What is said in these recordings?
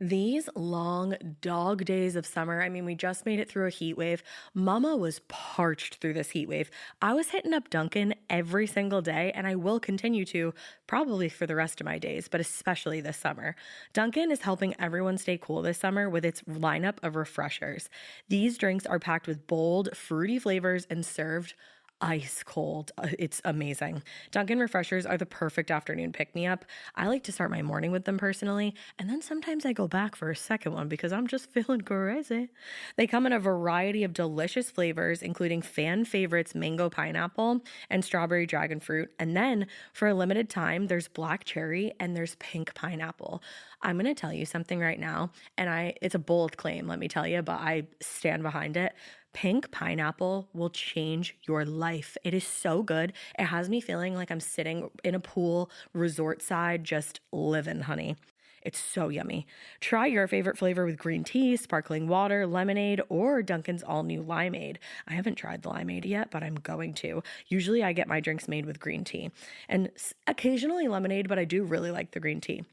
These long dog days of summer, I mean, we just made it through a heat wave. Mama was parched through this heat wave. I was hitting up Dunkin' every single day, and I will continue to probably for the rest of my days, but especially this summer. Dunkin' is helping everyone stay cool this summer with its lineup of refreshers. These drinks are packed with bold, fruity flavors and served ice cold. It's amazing. Dunkin' refreshers are the perfect afternoon pick-me-up. I like to start my morning with them personally, and then sometimes I go back for a second one because I'm just feeling crazy. They come in a variety of delicious flavors, including fan favorites mango pineapple and strawberry dragon fruit. And then for a limited time, there's black cherry and there's pink pineapple. I'm going to tell you something right now, and it's a bold claim, let me tell you, but I stand behind it. Pink pineapple will change your life. It is so good. It has me feeling like I'm sitting in a pool, resort side, just living, honey. It's so yummy. Try your favorite flavor with green tea, sparkling water, lemonade, or Dunkin's all-new limeade. I haven't tried the limeade yet, but I'm going to. Usually I get my drinks made with green tea and occasionally lemonade, but I do really like the green tea.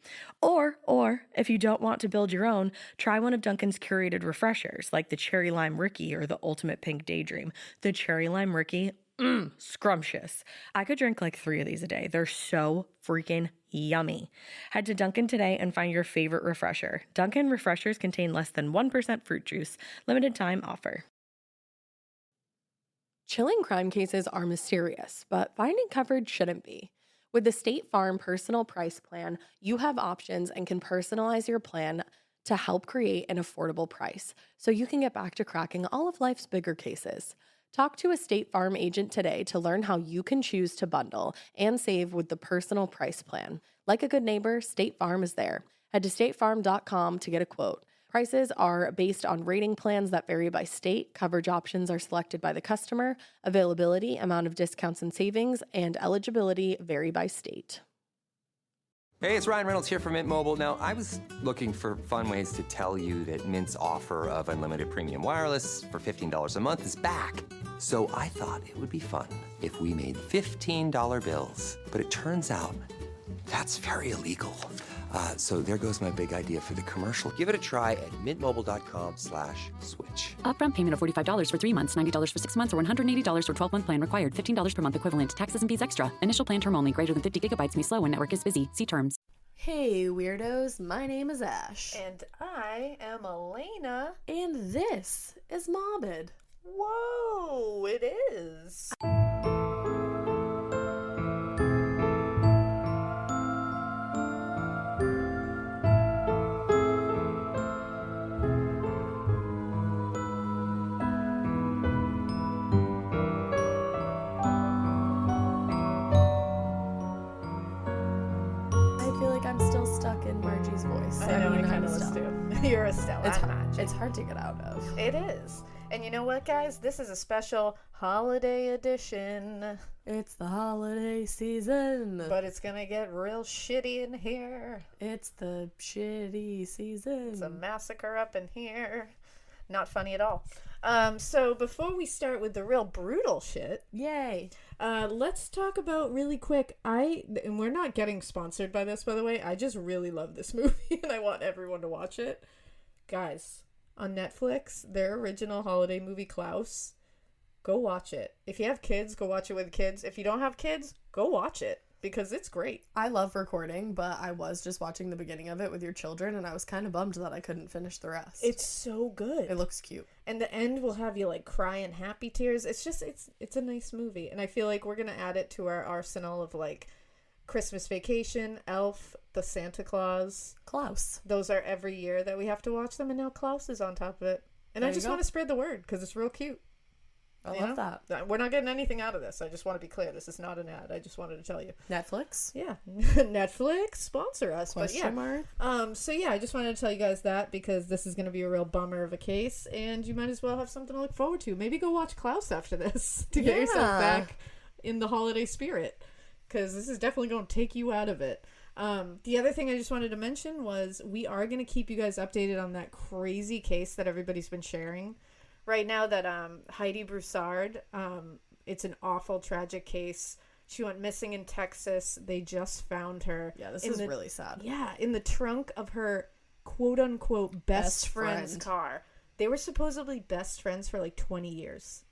Or if you don't want to build your own, try one of Dunkin's curated refreshers like the Cherry Lime Ricky or the Ultimate Pink Daydream. The Cherry Lime Ricky, scrumptious. I could drink like 3 of these a day. They're so freaking yummy. Head to Dunkin' today and find your favorite refresher. Dunkin' refreshers contain less than 1% fruit juice. Limited time offer. Chilling crime cases are mysterious, but finding coverage shouldn't be. With the State Farm Personal Price Plan, you have options and can personalize your plan to help create an affordable price so you can get back to cracking all of life's bigger cases. Talk to a State Farm agent today to learn how you can choose to bundle and save with the Personal Price Plan. Like a good neighbor, State Farm is there. Head to statefarm.com to get a quote. Prices are based on rating plans that vary by state. Coverage options are selected by the customer. Availability, amount of discounts and savings, and eligibility vary by state. Hey, it's Ryan Reynolds here from Mint Mobile. Now, I was looking for fun ways to tell you that Mint's offer of unlimited premium wireless for $15 a month is back. So I thought it would be fun if we made $15 bills. But it turns out that's very illegal. So there goes my big idea for the commercial. Give it a try at mintmobile.com/switch. Upfront payment of $45 for 3 months, $90 for 6 months, or $180 for 12-month plan required. $15 per month equivalent. Taxes and fees extra. Initial plan term only. Greater than 50 gigabytes may slow when network is busy. See terms. Hey, weirdos. My name is Ash. And I am Alaina. And this is Morbid. Whoa, it is. In Margie's voice. I know, I kind of was too. You're Estelle. It's hard to get out of. It is. And you know what, guys? This is a special holiday edition. It's the holiday season. But it's going to get real shitty in here. It's the shitty season. It's a massacre up in here. Not funny at all. So before we start with the real brutal shit, yay, let's talk about really quick. And we're not getting sponsored by this, by the way. I just really love this movie, and I want everyone to watch it. Guys, on Netflix, their original holiday movie, Klaus. Go watch it. If you have kids, go watch it with kids. If you don't have kids, go watch it. Because it's great. I love recording, but I was just watching the beginning of it with your children, and I was kind of bummed that I couldn't finish the rest. It's so good. It looks cute. And the end will have you, like, crying happy tears. It's just, it's a nice movie. And I feel like we're going to add it to our arsenal of, like, Christmas Vacation, Elf, The Santa Claus. Klaus. Those are every year that we have to watch them, and now Klaus is on top of it. And I just want to spread the word, because it's real cute. I love that. We're not getting anything out of this. I just want to be clear. This is not an ad. I just wanted to tell you. Netflix? Yeah. Netflix, sponsor us. Question mark? So yeah, I just wanted to tell you guys that because this is going to be a real bummer of a case, and you might as well have something to look forward to. Maybe go watch Klaus after this to get yourself back in the holiday spirit, because this is definitely going to take you out of it. The other thing I just wanted to mention was we are going to keep you guys updated on that crazy case that everybody's been sharing. Right now that Heidi Broussard, it's an awful, tragic case. She went missing in Texas. They just found her. Yeah, this is really sad. Yeah, in the trunk of her quote unquote best Best friend's friend. car. They were supposedly best friends for like 20 years.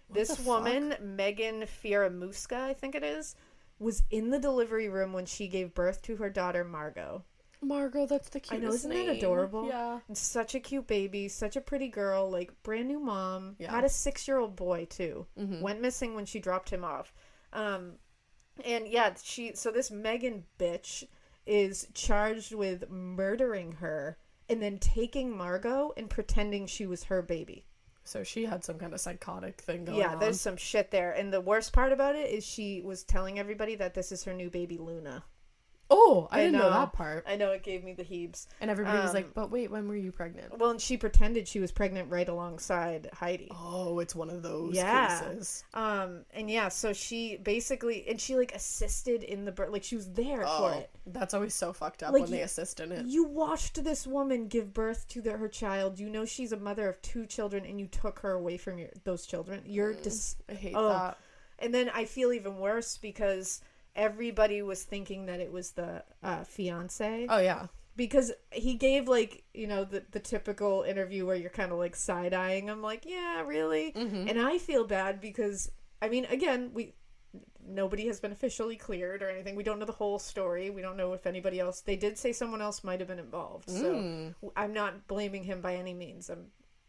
This woman, Megan Fieramusca, I think it is, was in the delivery room when she gave birth to her daughter, Margot. Margot, that's the cutest I know, isn't name. that adorable? Yeah. And such a cute baby, such a pretty girl, like brand new mom. Yeah. Had a 6-year-old boy too. Went missing when she dropped him off. And yeah, so this Megan bitch is charged with murdering her and then taking Margot and pretending she was her baby. So she had some kind of psychotic thing going on. Yeah, there's some shit there. And the worst part about it is she was telling everybody that this is her new baby, Luna. Oh, I didn't know that part. I know, it gave me the heebs. And everybody was like, but wait, when were you pregnant? Well, and she pretended she was pregnant right alongside Heidi. Oh, it's one of those Yeah. cases. And yeah, so she basically, and she like assisted in the birth, like she was there for it. That's always so fucked up Like, when they assist in it. You watched this woman give birth to her child. You know she's a mother of 2 children, and you took her away from those children. You're I hate that. And then I feel even worse because everybody was thinking that it was the fiance. Oh, yeah. Because he gave, like, you know, the typical interview where you're kind of, like, side-eyeing him, like, yeah, really? Mm-hmm. And I feel bad because, I mean, again, nobody has been officially cleared or anything. We don't know the whole story. We don't know if anybody else... They did say someone else might have been involved. So I'm not blaming him by any means.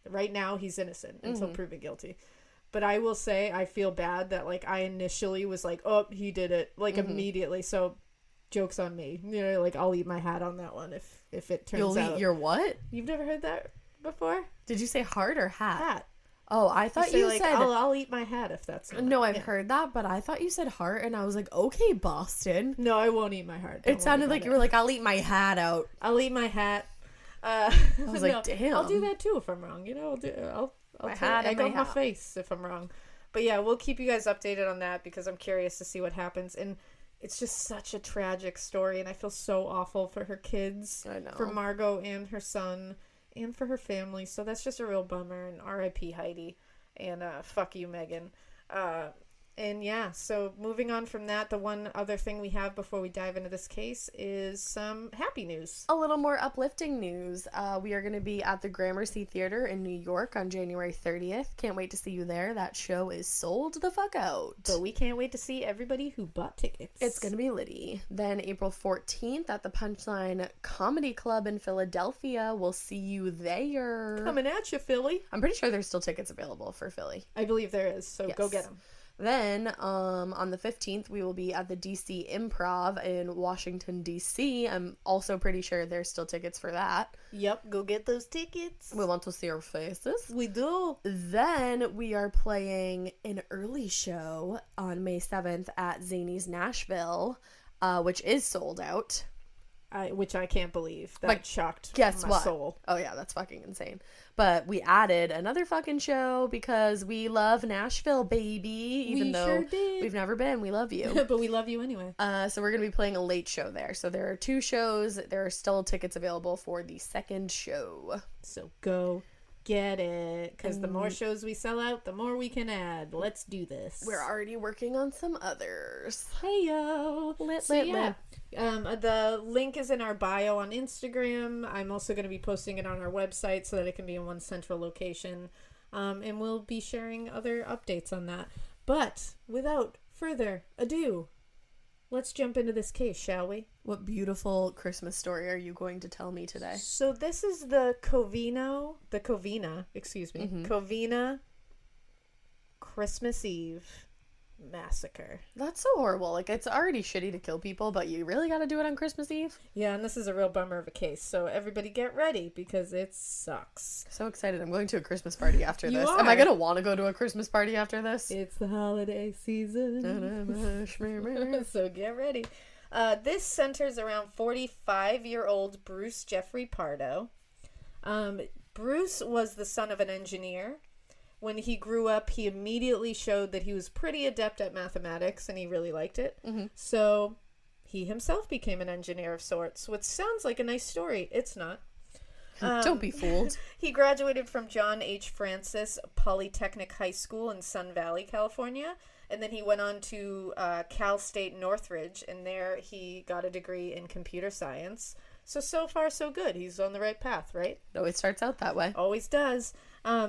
Right now, he's innocent until proven guilty. But I will say I feel bad that, like, I initially was like, oh, he did it, like, immediately. So, joke's on me. You know, like, I'll eat my hat on that one if it turns You'll out. eat your what? You've never heard that before? Did you say heart or hat? Hat. Oh, I thought Say, you like, said... I'll eat my hat if that's not. No, I've heard that, but I thought you said heart, and I was like, okay, Boston. No, I won't eat my heart. Don't It sounded worry like you about were like, I'll eat my hat out. I'll eat my hat. I was like, damn. I'll do that too if I'm wrong. You know, I'll My take hat and egg my on my hat. face if I'm wrong. But yeah, we'll keep you guys updated on that because I'm curious to see what happens. And it's just such a tragic story, and I feel so awful for her kids. I know. For Margot and her son, and for her family. So that's just a real bummer. And R.I.P. Heidi. And fuck you, Megan. And yeah, so moving on from that, the one other thing we have before we dive into this case is some happy news. A little more uplifting news. We are going to be at the Gramercy Theater in New York on January 30th. Can't wait to see you there. That show is sold the fuck out. But we can't wait to see everybody who bought tickets. It's going to be litty. Then April 14th at the Punchline Comedy Club in Philadelphia. We'll see you there. coming at you, Philly. I'm pretty sure there's still tickets available for Philly. I believe there is, so go Yes. get them. Then, on the 15th, we will be at the DC Improv in Washington, D.C. I'm also pretty sure there's still tickets for that. Yep, go get those tickets. We want to see our faces. We do. Then we are playing an early show on May 7th at Zany's Nashville, which is sold out. Which I can't believe. That Like, shocked Guess my what? soul. Oh yeah, that's fucking insane. But we added another fucking show because we love Nashville, baby. Even We though sure did. we've never been, we love you. But we love you anyway. So we're going to be playing a late show there. So there are 2 shows. There are still tickets available for the second show. So go get it. Because the more shows we sell out, the more we can add. Let's do this. We're already working on some others. Hey yo. Lit, So, lit, yeah. lit. The link is in our bio on Instagram. I'm also going to be posting it on our website so that it can be in one central location. And we'll be sharing other updates on that. But without further ado, let's jump into this case, shall we? What beautiful Christmas story are you going to tell me today? So this is the Covina Christmas Eve massacre. That's so horrible. Like, it's already shitty to kill people, but you really got to do it on Christmas Eve? Yeah, and this is a real bummer of a case. So everybody get ready because it sucks. So excited. I'm going to a Christmas party after You this. are. Am I going to want to go to a Christmas party after this? It's the holiday season. So get ready. This centers around 45-year-old Bruce Jeffrey Pardo. Bruce was the son of an engineer. When he grew up, he immediately showed that he was pretty adept at mathematics, and he really liked it. Mm-hmm. So he himself became an engineer of sorts, which sounds like a nice story. It's not. Don't be fooled. He graduated from John H. Francis Polytechnic High School in Sun Valley, California, and then he went on to Cal State Northridge, and there he got a degree in computer science. So far, so good. He's on the right path, right? It always starts out that way. Always does.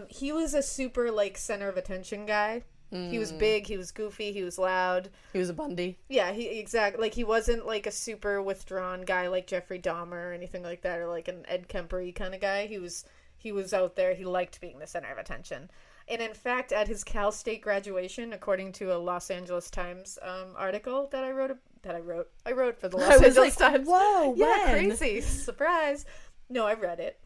He was a super, like, center of attention guy. He was big, he was goofy, he was loud. He was a Bundy. Yeah, exactly. Like, he wasn't, like, a super withdrawn guy like Jeffrey Dahmer or anything like that, or, like, an Ed Kemper-y kind of guy. He was out there. He liked being the center of attention. And in fact, at his Cal State graduation, according to a Los Angeles Times article that I wrote for the Los Angeles Times. Whoa, yeah, when? crazy. Surprise. No, I read it.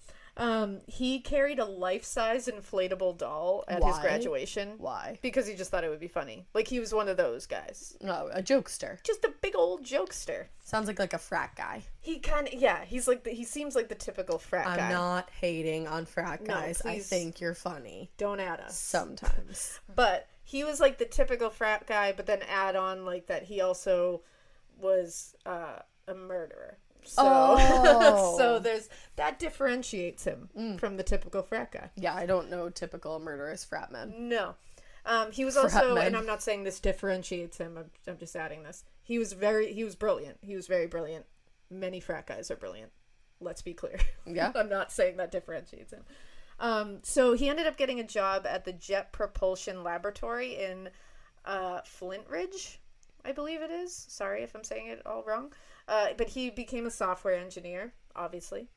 He carried a life-size inflatable doll at his graduation. Why? Because he just thought it would be funny. Like, he was one of those guys. No, a jokester. Just a big old jokester. Sounds like a frat guy. He kind of, yeah, he seems like the typical frat guy. I'm not hating on frat guys. No, I please think you're funny. don't add us. Sometimes. But he was like the typical frat guy, but then add on like that he also was a murderer. So, so that differentiates him from the typical frat guy. Yeah, I don't know typical murderous frat men. No. He was also, and I'm not saying this differentiates him, I'm just adding this. He was brilliant. He was very brilliant. Many frat guys are brilliant. Let's be clear. Yeah. I'm not saying that differentiates him. So he ended up getting a job at the Jet Propulsion Laboratory in Flint Ridge, I believe it is. Sorry if I'm saying it all wrong. But he became a software engineer, obviously.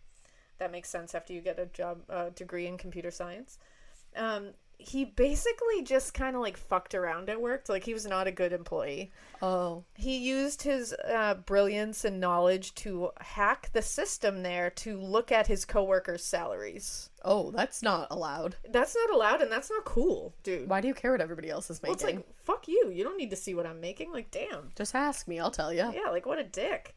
That makes sense after you get a job degree in computer science. He basically just kind of like fucked around at work. Like, he was not a good employee. Oh. He used his brilliance and knowledge to hack the system there to look at his coworkers' salaries. Oh, that's not allowed. That's not allowed, and that's not cool, dude. Why do you care what everybody else is making? Well, it's like, fuck you. You don't need to see what I'm making. Like, damn. Just ask me, I'll tell you. Yeah, like, what a dick.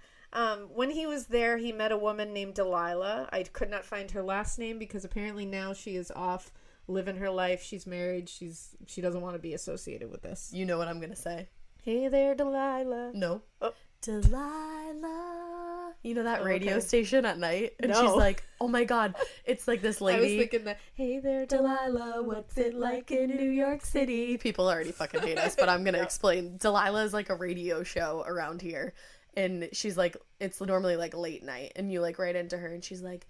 When he was there, he met a woman named Delilah. I could not find her last name because apparently now she is off living her life. She's married. She doesn't want to be associated with this. You know what I'm gonna say. Hey there, Delilah. No. Oh. Delilah. You know that radio station at night? And No. she's like, oh my god, it's like this lady. I was thinking that, hey there, Delilah, what's it like in New York City? People already fucking hate us, but I'm gonna explain. Delilah is like a radio show around here. And she's like, it's normally like late night. And you like write into her and she's like,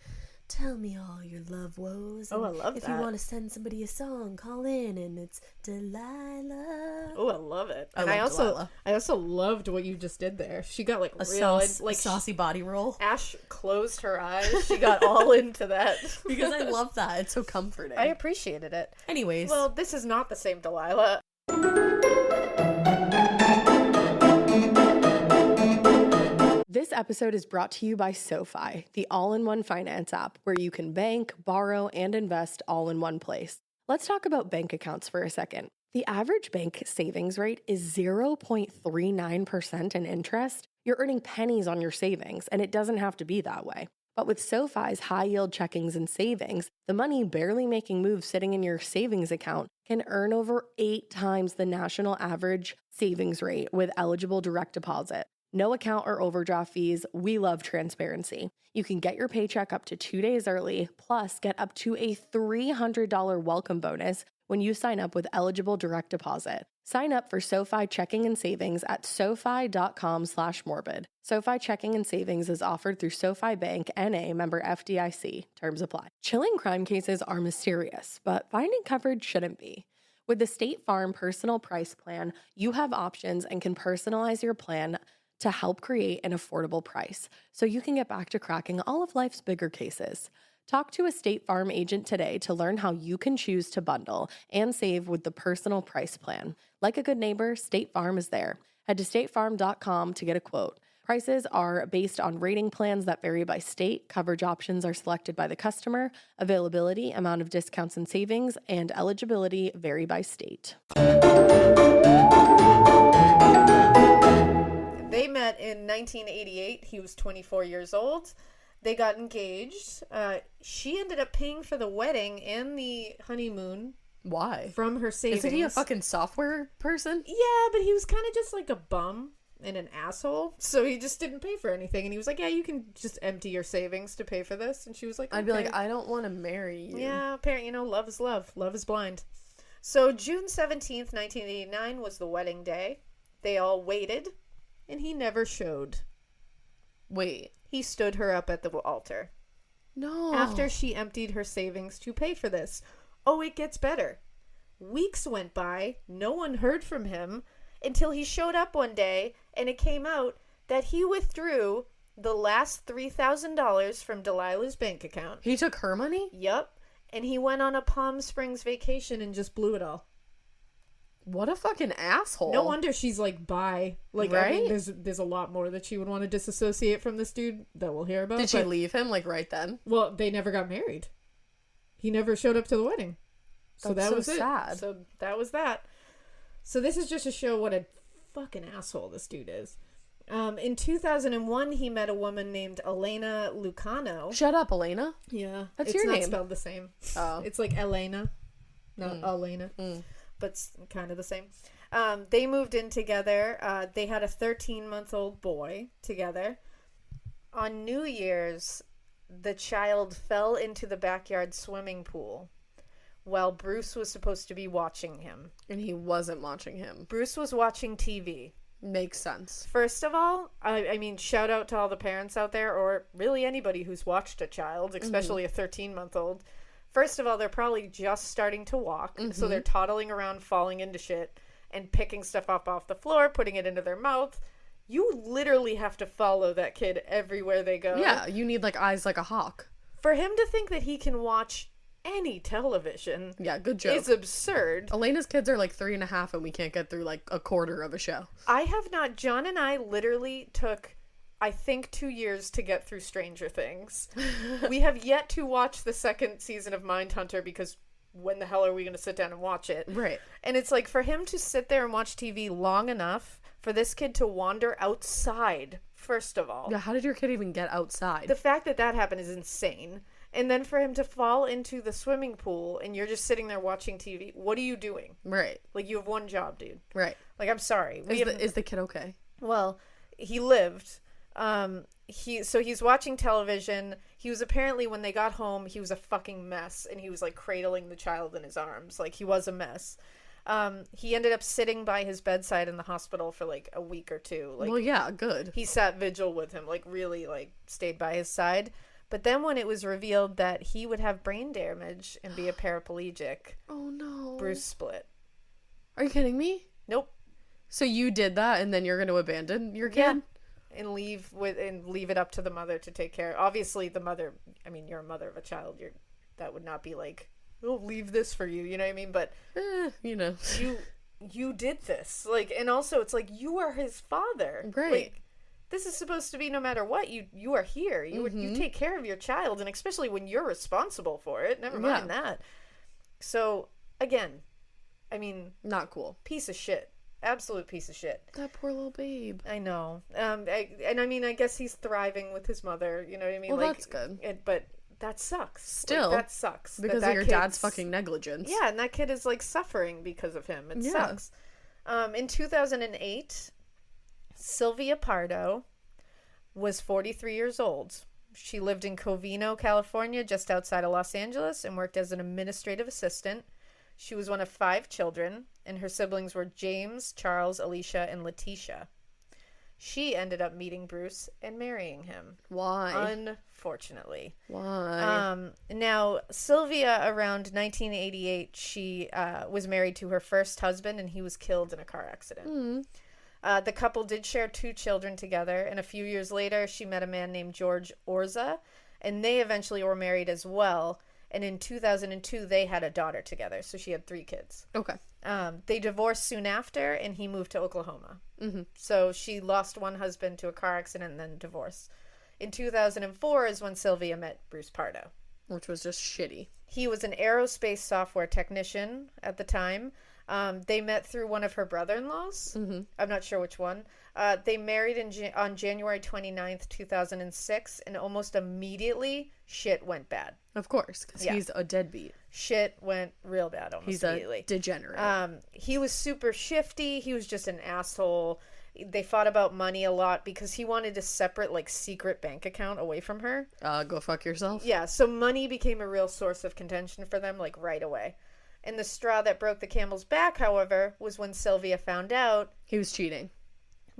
tell me all your love woes. Oh, I and love if that. you want to send somebody a song, call in, and it's Delilah. Oh, I love it. I And love Delilah. I also loved what you just did there. She got like A real saucy body roll. Ash closed her eyes. She got all into that. Because I love that. It's so comforting. I appreciated it. Anyways. Well, this is not the same Delilah. This episode is brought to you by SoFi, the all-in-one finance app where you can bank, borrow, and invest all in one place. Let's talk about bank accounts for a second. The average bank savings rate is 0.39% in interest. You're earning pennies on your savings, and it doesn't have to be that way. But with SoFi's high-yield checkings and savings, the money barely making moves sitting in your savings account can earn over 8 times the national average savings rate with eligible direct deposit. No account or overdraft fees. We love transparency. You can get your paycheck up to 2 days early, plus get up to a $300 welcome bonus when you sign up with eligible direct deposit. Sign up for SoFi checking and savings at SoFi.com/morbid. SoFi checking and savings is offered through SoFi Bank, N.A., member FDIC. Terms apply. Chilling crime cases are mysterious, but finding coverage shouldn't be. With the State Farm Personal Price Plan, you have options and can personalize your plan to help create an affordable price so you can get back to cracking all of life's bigger cases. Talk to a State Farm agent today to learn how you can choose to bundle and save with the Personal Price Plan. Like a good neighbor, State Farm is there. Head to statefarm.com to get a quote. Prices are based on rating plans that vary by state. Coverage options are selected by the customer. Availability, amount of discounts and savings, and eligibility vary by state. They met in 1988. He was 24 years old. They got engaged. She ended up paying for the wedding and the honeymoon. Why? From her savings. Isn't he a fucking software person? Yeah, but he was kind of just like a bum and an asshole. So he just didn't pay for anything. And he was like, yeah, you can just empty your savings to pay for this. And she was like, I'd be like, I don't want to marry you. Yeah, apparently, love is love. Love is blind. So June 17th, 1989 was the wedding day. They all waited. And he never showed. Wait. he stood her up at the altar. No. After she emptied her savings to pay for this. Oh, it gets better. Weeks went by, no one heard from him, until he showed up one day, and it came out that he withdrew the last $3,000 from Delilah's bank account. He took her money? Yep. And he went on a Palm Springs vacation and just blew it all. What a fucking asshole. No wonder she's like, bye. Like, right? I mean, there's a lot more that she would want to disassociate from this dude that we'll hear about. Did she leave him, like, right then? Well, they never got married. He never showed up to the wedding. So That's that so was sad. it. So that was that. So this is just to show what a fucking asshole this dude is. In 2001, he met a woman named Alaina Lucano. Shut up, Alaina. Yeah. That's it's your not name. spelled the same. Oh. It's like Alaina, not Alaina. But it's kind of the same. They moved in together. They had a 13-month-old boy together. On New Year's, the child fell into the backyard swimming pool while Bruce was supposed to be watching him. And he wasn't watching him. Bruce was watching TV. Makes sense. First of all, I mean, shout out to all the parents out there, or really anybody who's watched a child, especially a 13-month-old. First of all, they're probably just starting to walk, so they're toddling around, falling into shit, and picking stuff up off the floor, putting it into their mouth. You literally have to follow that kid everywhere they go. Yeah, you need, like, eyes like a hawk. For him to think that he can watch any television, Yeah, good joke. is absurd. Elena's kids are, like, 3.5, and we can't get through, like, a quarter of a show. John and I literally took, I think, 2 years to get through Stranger Things. We have yet to watch the second season of Mindhunter because when the hell are we going to sit down and watch it? Right. And it's like, for him to sit there and watch TV long enough for this kid to wander outside, first of all. Yeah, how did your kid even get outside? The fact that that happened is insane. And then for him to fall into the swimming pool and you're just sitting there watching TV, what are you doing? Right. Like, you have one job, dude. Right. Like, I'm sorry. Is the kid okay? Well, he lived. He's watching television. He was apparently, when they got home, he was a fucking mess, and he was like cradling the child in his arms. Like, he was a mess. He ended up sitting by his bedside in the hospital for like a week or two. Like, Well, yeah, good. he sat vigil with him, like really like stayed by his side. But then when it was revealed that he would have brain damage and be a paraplegic, Oh, no. Bruce split. Are you kidding me? Nope. So you did that, and then you're going to abandon your kid? Yeah. And leave it up to the mother to take care. Obviously, the mother. I mean, you're a mother of a child. That would not be like, we'll leave this for you. You know what I mean? But You know. you did this. Like, and also it's like, you are his father. Right. Like, this is supposed to be, no matter what, you are here. You take care of your child, and especially when you're responsible for it. Never mind that. So again, I mean, Not cool. piece of shit. Absolute piece of shit. That poor little babe. I know. I guess he's thriving with his mother. You know what I mean? Well, like, that's good. But that sucks. Still. Like, that sucks. Because that of your dad's fucking negligence. Yeah, and that kid is like suffering because of him. It Yeah. sucks. In 2008, Sylvia Pardo was 43 years old. She lived in Covina, California, just outside of Los Angeles, and worked as an administrative assistant. She was one of 5 children, and her siblings were James, Charles, Alicia, and Letitia. She ended up meeting Bruce and marrying him. Why? Unfortunately. Why? Now, Sylvia, around 1988, she was married to her first husband, and he was killed in a car accident. The couple did share 2 children together, and a few years later, she met a man named George Orza, and they eventually were married as well. And in 2002, they had a daughter together, so she had 3 kids. Okay. They divorced soon after, and he moved to Oklahoma. So she lost one husband to a car accident and then divorced. In 2004 is when Sylvia met Bruce Pardo. Which was just shitty. He was an aerospace software technician at the time. They met through one of her brother-in-laws. I'm not sure which one. They married on January 29th, 2006, and almost immediately, shit went bad. Of course, because he's a deadbeat. Shit went real bad almost He's immediately. a degenerate. He was super shifty. He was just an asshole. They fought about money a lot because he wanted a separate, like, secret bank account away from her. Go fuck yourself. Yeah, so money became a real source of contention for them, like, right away. And the straw that broke the camel's back, however, was when Sylvia found out. He was cheating.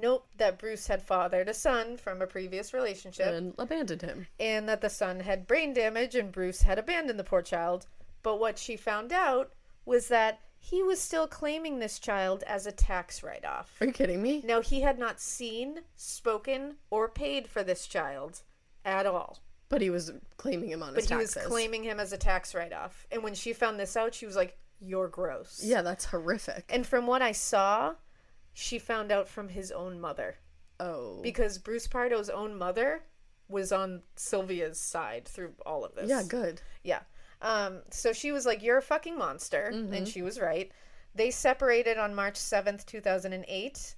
Nope, that Bruce had fathered a son from a previous relationship. And abandoned him. And that the son had brain damage and Bruce had abandoned the poor child. But what she found out was that he was still claiming this child as a tax write-off. Are you kidding me? Now, he had not seen, spoken, or paid for this child at all. But he was claiming him on his taxes. But he was claiming him as a tax write-off. And when she found this out, she was like, you're gross. Yeah, that's horrific. And from what I saw, she found out from his own mother. Oh. Because Bruce Pardo's own mother was on Sylvia's side through all of this. Yeah, good. Yeah. So she was like, you're a fucking monster. Mm-hmm. And she was right. They separated on March 7th, 2008.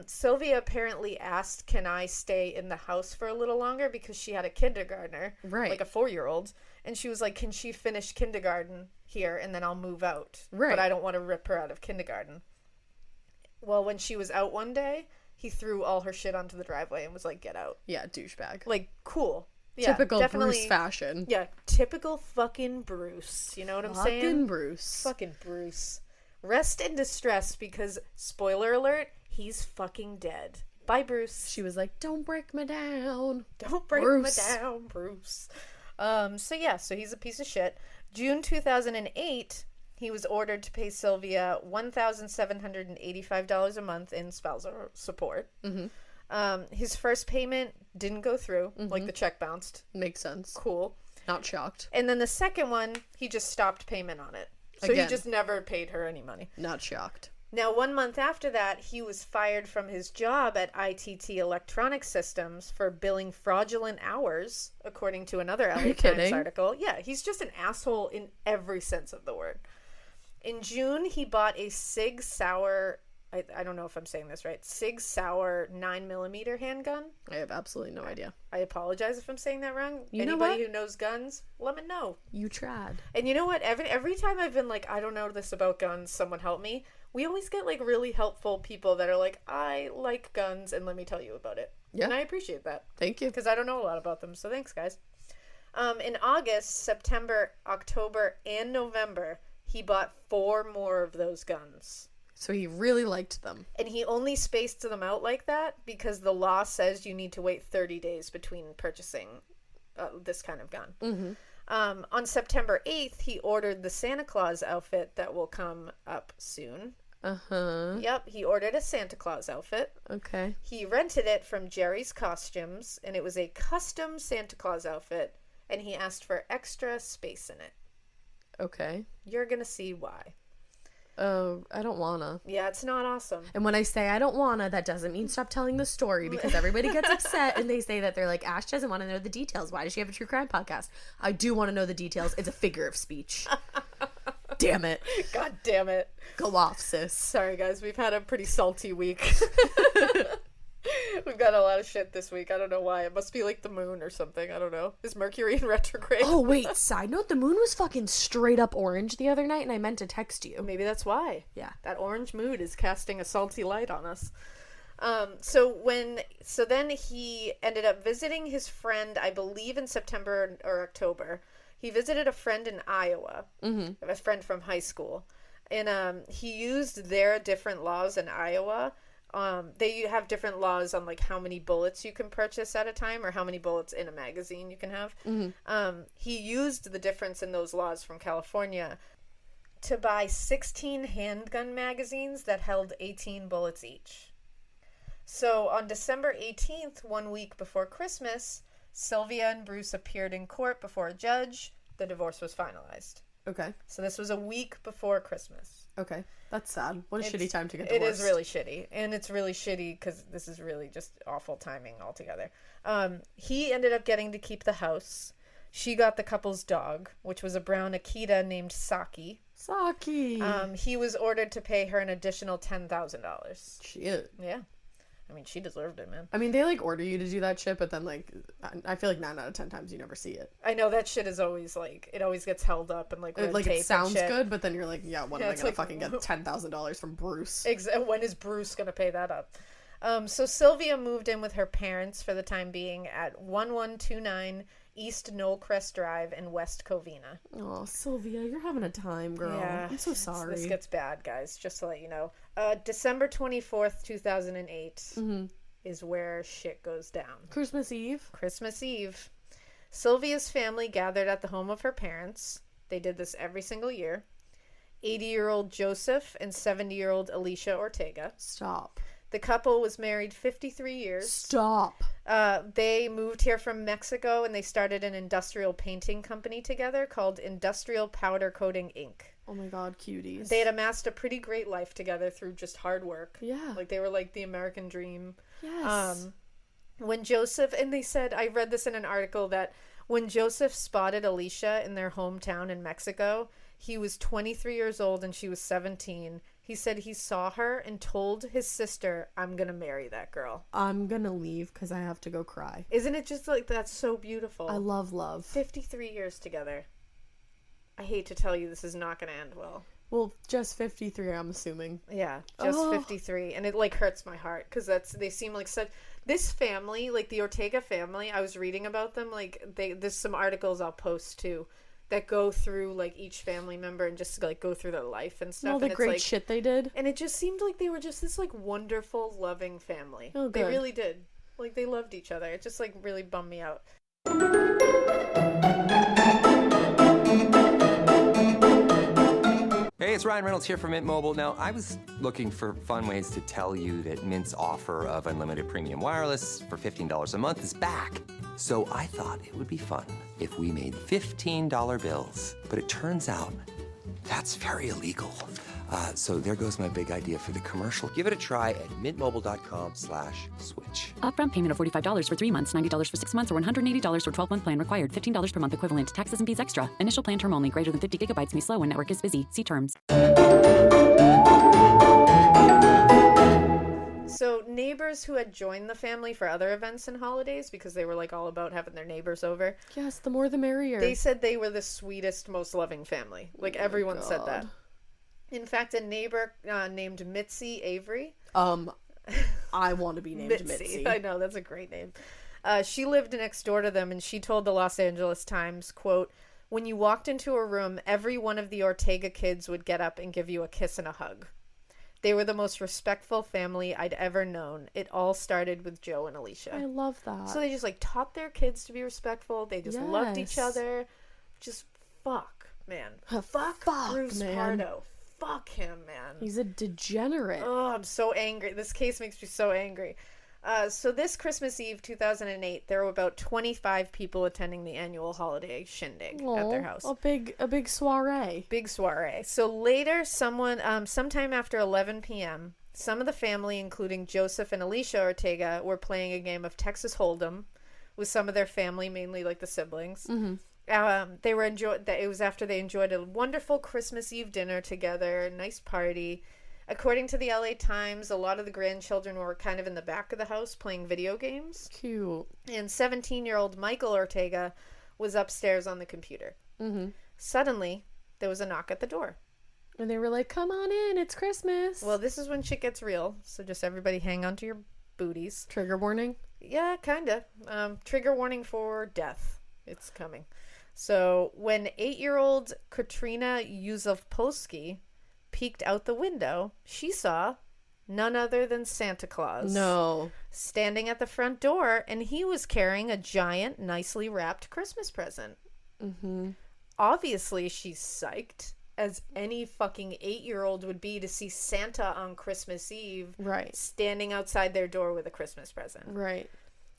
Sylvia apparently asked, can I stay in the house for a little longer? Because she had a kindergartner. Right. Like a 4-year-old. And she was like, can she finish kindergarten here and then I'll move out? Right. But I don't want to rip her out of kindergarten. Well, when she was out one day, he threw all her shit onto the driveway and was like, get out. Yeah, douchebag. Like, cool. Yeah, Typical definitely, Bruce fashion. Yeah, typical fucking Bruce. You know what I'm saying? Fucking Bruce. Fucking Bruce. Rest in distress because, spoiler alert, he's fucking dead. Bye, Bruce. She was like, don't break me down. Don't break Bruce. me down, Bruce. So he's a piece of shit. June 2008, he was ordered to pay Sylvia $1,785 a month in spousal support. Mm-hmm. His first payment didn't go through, like the check bounced. Makes sense. Cool. Not shocked. And then the second one, he just stopped payment on it. So Again. he just never paid her any money. Not shocked. Now, 1 month after that, he was fired from his job at ITT Electronic Systems for billing fraudulent hours, according to another LA Times article. Yeah, he's just an asshole in every sense of the word. In June, he bought a Sig Sauer, I don't know if I'm saying this right, Sig Sauer 9mm handgun. I have absolutely no idea. I apologize if I'm saying that wrong. You know Anybody what? who knows guns, let me know. You tried. And you know what? Every time I've been like, I don't know this about guns, someone help me. We always get like really helpful people that are like, I like guns and let me tell you about it. Yeah. And I appreciate that. Thank you. Because I don't know a lot about them. So thanks, guys. In August, September, October, and November, he bought 4 more of those guns. So he really liked them. And he only spaced them out like that because the law says you need to wait 30 days between purchasing this kind of gun. Mm-hmm. On September 8th, he ordered the Santa Claus outfit that will come up soon. Uh-huh. Yep, he ordered a Santa Claus outfit. Okay. He rented it from Jerry's Costumes, and it was a custom Santa Claus outfit, and he asked for extra space in it. Okay. You're gonna see why. Oh, I don't wanna. Yeah, it's not awesome. And when I say I don't wanna, that doesn't mean stop telling the story, because everybody gets upset and they say that they're like, Ash doesn't want to know the details. Why does she have a true crime podcast? I do want to know the details. It's a figure of speech. Damn it. God damn it. Go off, sis. Sorry, guys. We've had a pretty salty week. We've got a lot of shit this week. I don't know why. It must be like the moon or something. I don't know. Is Mercury in retrograde? Oh, wait. Side note, the moon was fucking straight up orange the other night, and I meant to text you. Maybe that's why. Yeah. That orange mood is casting a salty light on us. So then he ended up visiting his friend, I believe in September or October. He visited a friend in Iowa, a friend from high school. And he used their different laws in Iowa. They have different laws on like how many bullets you can purchase at a time or how many bullets in a magazine you can have. He used the difference in those laws from California to buy 16 handgun magazines that held 18 bullets each. So on December 18th, 1 week before Christmas, Sylvia and Bruce appeared in court before a judge. The divorce was finalized. Okay. So this was a week before Christmas. Okay. That's sad. What a shitty time to get It divorced. is really shitty. And it's really shitty because this is really just awful timing altogether. He ended up getting to keep the house. She got the couple's dog, which was a brown Akita named Saki. Saki. He was ordered to pay her an additional $10,000. Shit. Yeah. I mean, she deserved it, man. I mean, they, like, order you to do that shit, but then, like, I feel like 9 out of 10 times you never see it. I know, that shit is always, like, it always gets held up and, like, red Like, tape it sounds and shit. good, but then you're like, yeah, when am I it's gonna like, fucking get $10,000 from Bruce? When is Bruce gonna pay that up? So Sylvia moved in with her parents for the time being at 1129 East Knollcrest Drive in West Covina. Oh, Sylvia, you're having a time, girl. Yeah, I'm so sorry. This gets bad, guys, just to let you know. December 24th, 2008 is where shit goes down. Christmas Eve. Christmas Eve. Sylvia's family gathered at the home of her parents. They did this every single year. 80-year-old Joseph and 70-year-old Alicia Ortega. Stop. The couple was married 53 years. Stop. They moved here from Mexico and they started an industrial painting company together called Industrial Powder Coating Inc. Oh my god, cuties. They had amassed a pretty great life together through just hard work. Yeah. Like, they were like the American dream. Yes. When Joseph, and they said, I read this in an article, that when Joseph spotted Alicia in their hometown in Mexico, he was 23 years old and she was 17. He said he saw her and told his sister, I'm going to marry that girl. I'm gonna leave because I have to go cry. Isn't it just like, that's so beautiful? I love love. 53 years together. I hate to tell you, this is not going to end well. Well, just 53, I'm assuming. Yeah, just 53. And it, like, hurts my heart because they seem like such... This family, like the Ortega family, I was reading about them, like, there's some articles I'll post too that go through, like, each family member and just, like, go through their life and stuff. All the and it's, great like, shit they did. And it just seemed like they were just this, like, wonderful, loving family. Oh, They good. really did. Like, they loved each other. It just, like, really bummed me out. Hey, it's Ryan Reynolds here from Mint Mobile. Now, I was looking for fun ways to tell you that Mint's offer of unlimited premium wireless for $15 a month is back. So I thought it would be fun if we made $15 bills. But it turns out that's very illegal. So there goes my big idea for the commercial. Give it a try at mintmobile.com/switch. Upfront payment of $45 for 3 months, $90 for 6 months, or $180 for 12-month plan required. $15 per month equivalent. Taxes and fees extra. Initial plan term only. Greater than 50 gigabytes may slow when network is busy. See terms. So neighbors who had joined the family for other events and holidays, because they were, like, all about having their neighbors over, Yes, the more the merrier. they said they were the sweetest, most loving family. Like, everyone said that. God. In fact, a neighbor named Mitzi Avery. I want to be named Mitzi. I know, that's a great name. She lived next door to them, and she told the Los Angeles Times, quote, "When you walked into a room, every one of the Ortega kids would get up and give you a kiss and a hug. They were the most respectful family I'd ever known. It all started with Joe and Alicia." I love that. So they just, like, taught their kids to be respectful. They just loved each Yes. other. Just fuck, man. Fuck, Bruce man. Pardo. Fuck him, man. He's a degenerate. Oh, I'm so angry. This case makes me so angry. So this Christmas Eve, 2008, there were about 25 people attending the annual holiday shindig at their house. A big soiree. Big soiree. So later, sometime after 11 p.m., some of the family, including Joseph and Alicia Ortega, were playing a game of Texas Hold'em with some of their family, mainly, like, the siblings. Mm-hmm. It was after they enjoyed a wonderful Christmas Eve dinner together, a nice party. According to the LA Times, a lot of the grandchildren were kind of in the back of the house playing video games. Cute. And 17-year-old Michael Ortega was upstairs on the computer. Mm-hmm. Suddenly, there was a knock at the door. And they were like, "Come on in, it's Christmas." Well, this is when shit gets real, so just everybody hang on to your booties. Trigger warning. Yeah, kinda. Trigger warning for death. It's coming. So when 8-year-old Katrina Yuzovpolsky peeked out the window, she saw none other than Santa Claus. No. Standing at the front door, and he was carrying a giant, nicely wrapped Christmas present. Mm-hmm. Obviously, she's psyched, as any fucking 8-year-old would be, to see Santa on Christmas Eve, Right. standing outside their door with a Christmas present. Right.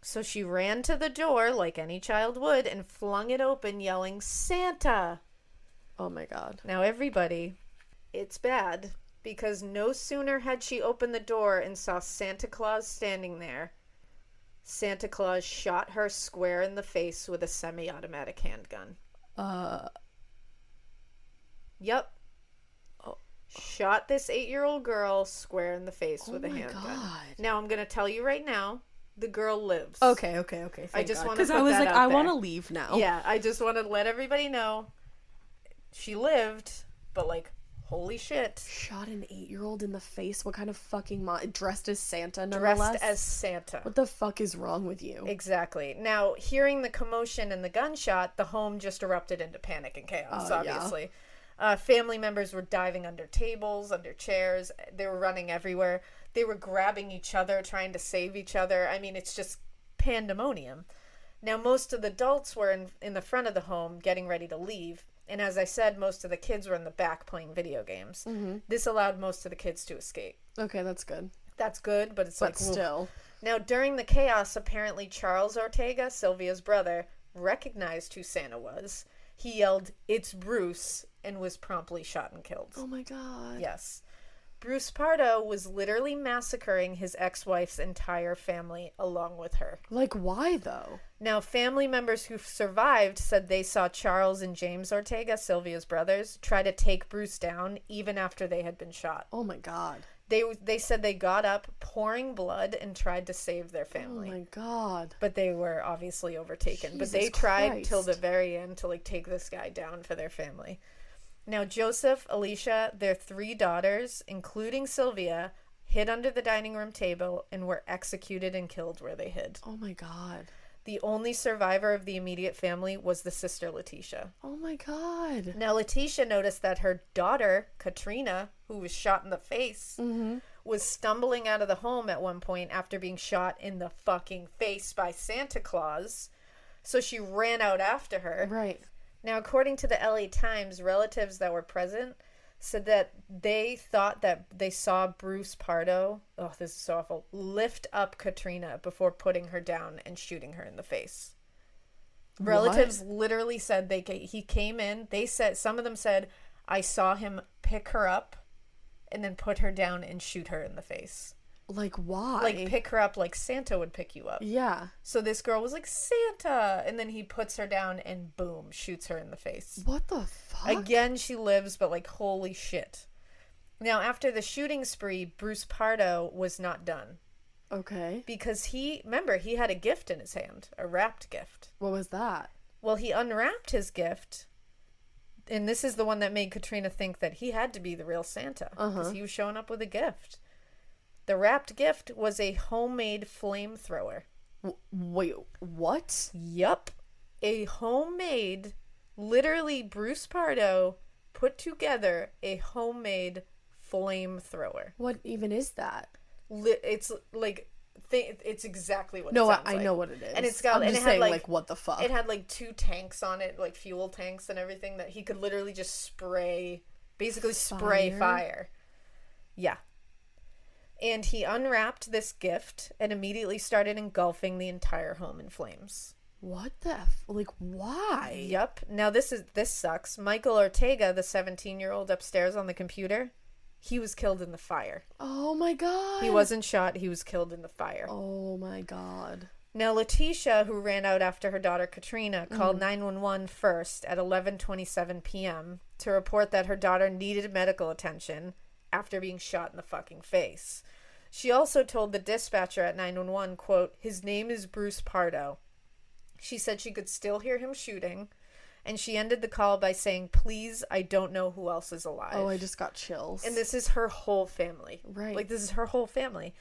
So she ran to the door, like any child would, and flung it open, yelling, "Santa!" Oh my god. Now, everybody, it's bad, because no sooner had she opened the door and saw Santa Claus standing there, Santa Claus shot her square in the face with a semi-automatic handgun. Yep. Oh. Shot this 8-year-old girl square in the face with a handgun. God. Now, I'm going to tell you right now, the girl lives. Okay. I just want to because put I was that like, out I there. want to leave now. Yeah, I just want to let everybody know she lived, but, like, holy shit. Shot an 8-year-old in the face? What kind of fucking dressed as Santa, Dressed nonetheless? as Santa. What the fuck is wrong with you? Exactly. Now, hearing the commotion and the gunshot, the home just erupted into panic and chaos, obviously. Family members were diving under tables, under chairs. They were running everywhere. They were grabbing each other, trying to save each other. I mean, it's just pandemonium. Now, most of the adults were in the front of the home getting ready to leave. And as I said, most of the kids were in the back playing video games. Mm-hmm. This allowed most of the kids to escape. Okay, that's good. That's good, but it's But like... still. Now, during the chaos, apparently Charles Ortega, Sylvia's brother, recognized who Santa was. He yelled, "It's Bruce," and was promptly shot and killed. Oh my god. Yes. Bruce Pardo was literally massacring his ex-wife's entire family along with her. Like, why though? Now, family members who survived said they saw Charles and James Ortega, Sylvia's brothers, try to take Bruce down even after they had been shot. Oh my god. They said they got up, pouring blood, and tried to save their family. Oh my god. But they were obviously overtaken. Jesus But they tried Christ. till the very end to like take this guy down for their family. Now, Joseph, Alicia, their 3 daughters, including Sylvia, hid under the dining room table and were executed and killed where they hid. Oh my god. The only survivor of the immediate family was the sister Letitia. Oh my god. Now, Letitia noticed that her daughter, Katrina, who was shot in the face, was stumbling out of the home at one point after being shot in the fucking face by Santa Claus. So she ran out after her. Right. Now, according to the LA Times, relatives that were present said that they thought that they saw Bruce Pardo, oh, this is so awful, lift up Katrina before putting her down and shooting her in the face. Relatives literally said he came in. They said, some of them said, I saw him pick her up and then put her down and shoot her in the face. Like, why? Like, pick her up like Santa would pick you up. Yeah. So this girl was like, Santa! And then he puts her down and boom, shoots her in the face. What the fuck? Again, she lives, but like, holy shit. Now, after the shooting spree, Bruce Pardo was not done. Okay. Because he had a gift in his hand, a wrapped gift. What was that? Well, he unwrapped his gift, and this is the one that made Katrina think that he had to be the real Santa, because he was showing up with a gift. The wrapped gift was a homemade flamethrower. Wait, what? Yup. A homemade, literally Bruce Pardo put together a homemade flamethrower. What even is that? It's like, it's exactly what it No, sounds I like. know what it is. And it's got, I'm and just it had saying, like, like, what the fuck? It had like 2 tanks on it, like fuel tanks and everything, that he could literally just spray fire. Yeah. And he unwrapped this gift and immediately started engulfing the entire home in flames. What the like, why? Yep. Now this sucks. Michael Ortega, the 17-year-old upstairs on the computer, he was killed in the fire. Oh my god. He wasn't shot, he was killed in the fire. Oh my god. Now, Letitia, who ran out after her daughter Katrina, called 911 first at 11:27 p.m. to report that her daughter needed medical attention after being shot in the fucking face. She also told the dispatcher at 911, quote, "His name is Bruce Pardo." She said she could still hear him shooting, and she ended the call by saying, "Please, I don't know who else is alive." Oh, I just got chills. And this is her whole family. Right. Like, this is her whole family.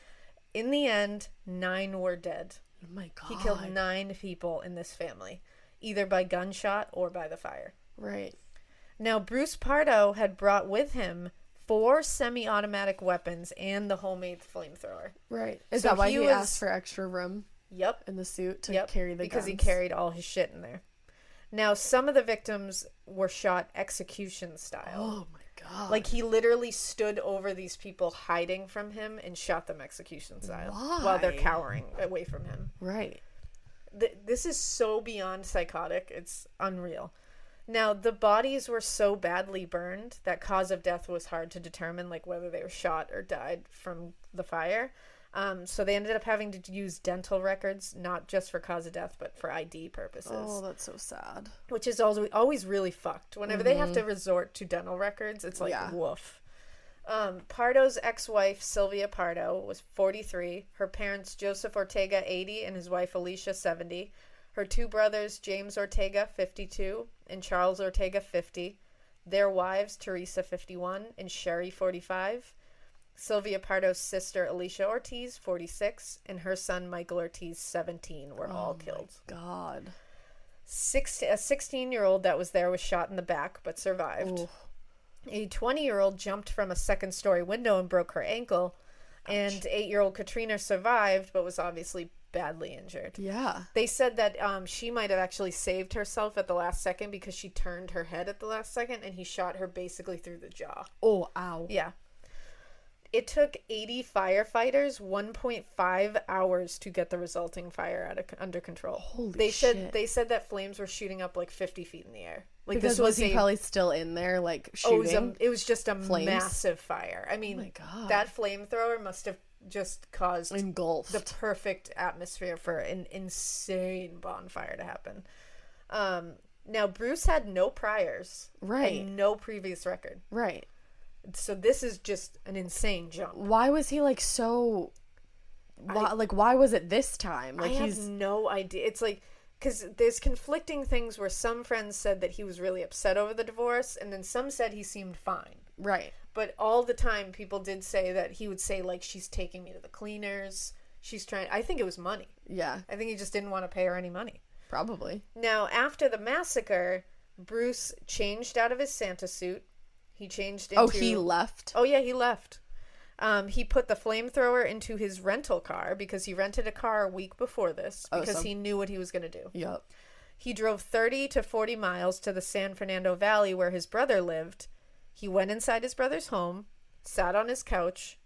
In the end, 9 were dead. Oh my god. He killed 9 people in this family, either by gunshot or by the fire. Right. Now, Bruce Pardo had brought with him 4 semi-automatic weapons and the homemade flamethrower. Right. Is So that why he was- asked for extra room Yep. in the suit to Yep. carry the because guns? he carried all his shit in there. Now, some of the victims were shot execution style. Oh my god. Like, he literally stood over these people hiding from him and shot them execution style. While they're Why? cowering away from him. Right. This is so beyond psychotic. It's unreal. Now, the bodies were so badly burned that cause of death was hard to determine, like whether they were shot or died from the fire. So they ended up having to use dental records, not just for cause of death, but for ID purposes. Oh, that's so sad. Which is always really fucked. Whenever they have to resort to dental records, it's like, Yeah. woof. Pardo's ex-wife, Sylvia Pardo, was 43. Her parents, Joseph Ortega, 80, and his wife, Alicia, 70. Her 2 brothers, James Ortega, 52, and Charles Ortega, 50. Their wives, Teresa, 51, and Sherry, 45. Sylvia Pardo's sister, Alicia Ortiz, 46, and her son, Michael Ortiz, 17, were all killed. God. A 16-year-old that was there was shot in the back, but survived. Ooh. A 20-year-old jumped from a second-story window and broke her ankle. Ouch. And 8-year-old Katrina survived, but was obviously badly injured. Yeah. They said that she might have actually saved herself at the last second because she turned her head at the last second, and he shot her basically through the jaw. Oh, ow. Yeah. It took 80 firefighters 1.5 hours to get the resulting fire under control. Holy shit. They said that flames were shooting up like 50 feet in the air. Like, because this was he probably still in there, like, shooting? It was just a flames? Massive fire. I mean, oh my God. that flamethrower must have just caused engulfed the perfect atmosphere for an insane bonfire to happen. Now, Bruce had no priors. Right. And no previous record. Right. So this is just an insane jump. Why was he like so? Why was it this time? Like, I have no idea. It's like, because there's conflicting things where some friends said that he was really upset over the divorce, and then some said he seemed fine. Right. But all the time, people did say that he would say, like, she's taking me to the cleaners. She's trying. I think it was money. Yeah. I think he just didn't want to pay her any money. Probably. Now, after the massacre, Bruce changed out of his Santa suit. He changed into... Oh, he left? Oh, yeah, he left. He put the flamethrower into his rental car because he rented a car a week before this because he knew what he was going to do. Yep. He drove 30 to 40 miles to the San Fernando Valley where his brother lived. He went inside his brother's home, sat on his couch,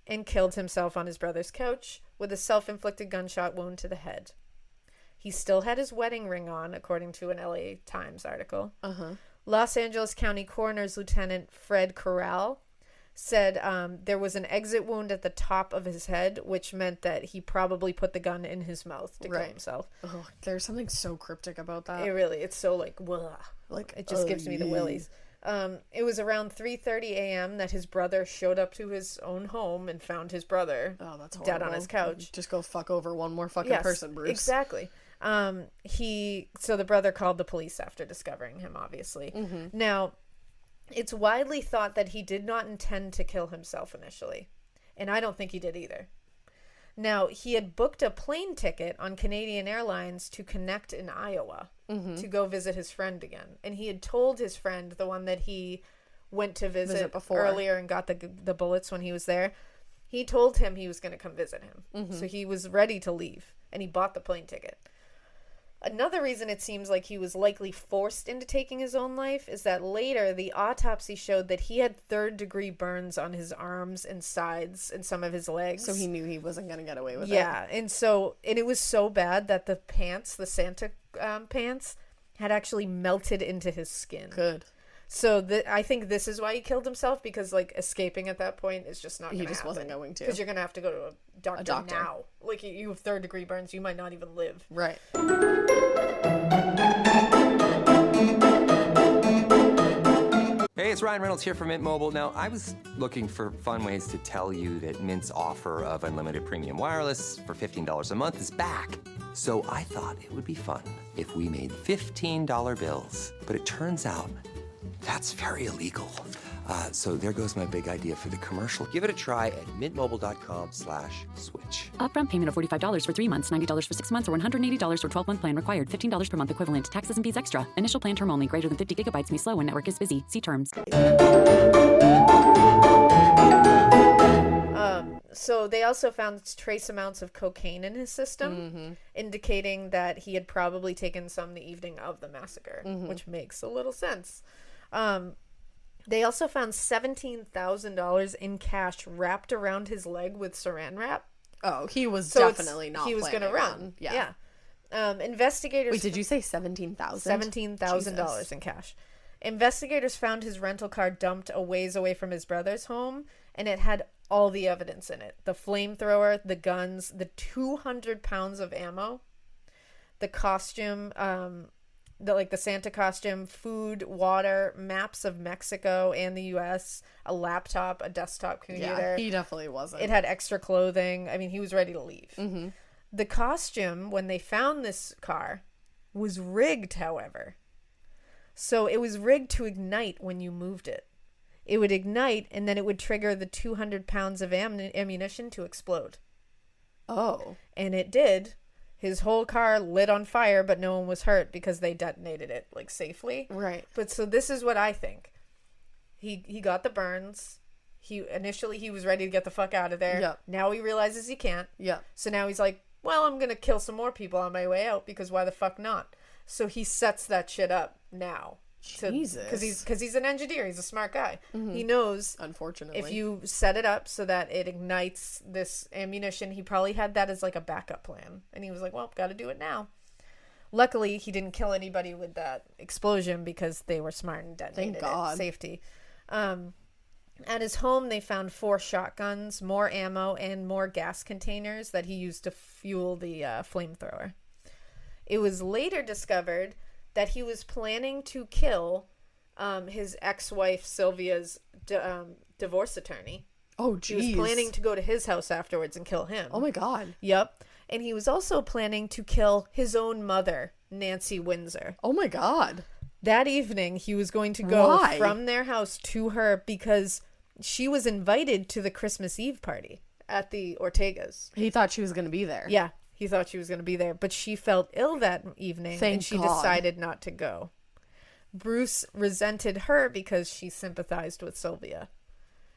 and killed himself on his brother's couch with a self-inflicted gunshot wound to the head. He still had his wedding ring on, according to an LA Times article. Uh-huh. Los Angeles County Coroner's Lieutenant Fred Corral said there was an exit wound at the top of his head, which meant that he probably put the gun in his mouth to kill himself. Oh, there's something so cryptic about that. It's so like, blah. Like, it just gives me the willies. It was around 3:30 a.m. that his brother showed up to his own home and found his brother dead on his couch. Just go fuck over one more fucking person, Bruce. Exactly. So the brother called the police after discovering him, obviously. Mm-hmm. Now, it's widely thought that he did not intend to kill himself initially. And I don't think he did either. Now, he had booked a plane ticket on Canadian Airlines to connect in Iowa to go visit his friend again. And he had told his friend, the one that he went to visit before earlier and got the bullets when he was there, he told him he was going to come visit him. Mm-hmm. So he was ready to leave, and he bought the plane ticket. Another reason it seems like he was likely forced into taking his own life is that later the autopsy showed that he had third-degree burns on his arms and sides and some of his legs. So he knew he wasn't going to get away with it. Yeah, and it was so bad that the pants, the Santa pants, had actually melted into his skin. Good. So I think this is why he killed himself, because like escaping at that point is just not going to happen. He just wasn't going to. Because you're going to have to go to a doctor now. Like, you have third-degree burns, you might not even live. Right. Hey, it's Ryan Reynolds here from Mint Mobile. Now, I was looking for fun ways to tell you that Mint's offer of unlimited premium wireless for $15 a month is back. So I thought it would be fun if we made $15 bills. But it turns out that's very illegal. So there goes my big idea for the commercial. Give it a try at mintmobile.com/switch. Upfront payment of $45 for 3 months, $90 for 6 months, or $180 for 12-month plan required. $15 per month equivalent. Taxes and fees extra. Initial plan term only. Greater than 50 gigabytes may slow when network is busy. See terms. So they also found trace amounts of cocaine in his system, indicating that he had probably taken some the evening of the massacre, which makes a little sense. They also found $17,000 in cash wrapped around his leg with saran wrap. Oh, he was definitely not. He was going to run. Yeah. Investigators. Wait, did you say $17,000? $17,000 in cash. Investigators found his rental car dumped a ways away from his brother's home, and it had all the evidence in it: the flamethrower, the guns, the 200 pounds of ammo, the costume. The Santa costume, food, water, maps of Mexico and the U.S., a laptop, a desktop computer. Yeah, he definitely wasn't. It had extra clothing. I mean, he was ready to leave. Mm-hmm. The costume, when they found this car, was rigged, however. So it was rigged to ignite when you moved it. It would ignite, and then it would trigger the 200 pounds of ammunition to explode. Oh. And it did. His whole car lit on fire, but no one was hurt because they detonated it, like, safely. Right. But so this is what I think. He got the burns. Initially he was ready to get the fuck out of there. Yep. Now he realizes he can't. Yep. So now he's like, well, I'm going to kill some more people on my way out because why the fuck not? So he sets that shit up now. Jesus. Because he's an engineer. He's a smart guy. Mm-hmm. He knows, unfortunately, if you set it up so that it ignites this ammunition, he probably had that as like a backup plan. And he was like, well, got to do it now. Luckily, he didn't kill anybody with that explosion because they were smart and detonated Thank God. it. Safety. At his home, they found 4 shotguns, more ammo, and more gas containers that he used to fuel the flamethrower. It was later discovered that he was planning to kill his ex-wife Sylvia's divorce attorney. Oh, jeez. He was planning to go to his house afterwards and kill him. Oh, my God. Yep. And he was also planning to kill his own mother, Nancy Windsor. Oh, my God. That evening, he was going to go Why? from their house to her because she was invited to the Christmas Eve party at the Ortegas. He thought she was going to be there. Yeah. He thought she was going to be there, but she felt ill that evening, and she decided not to go. Bruce resented her because she sympathized with Sylvia.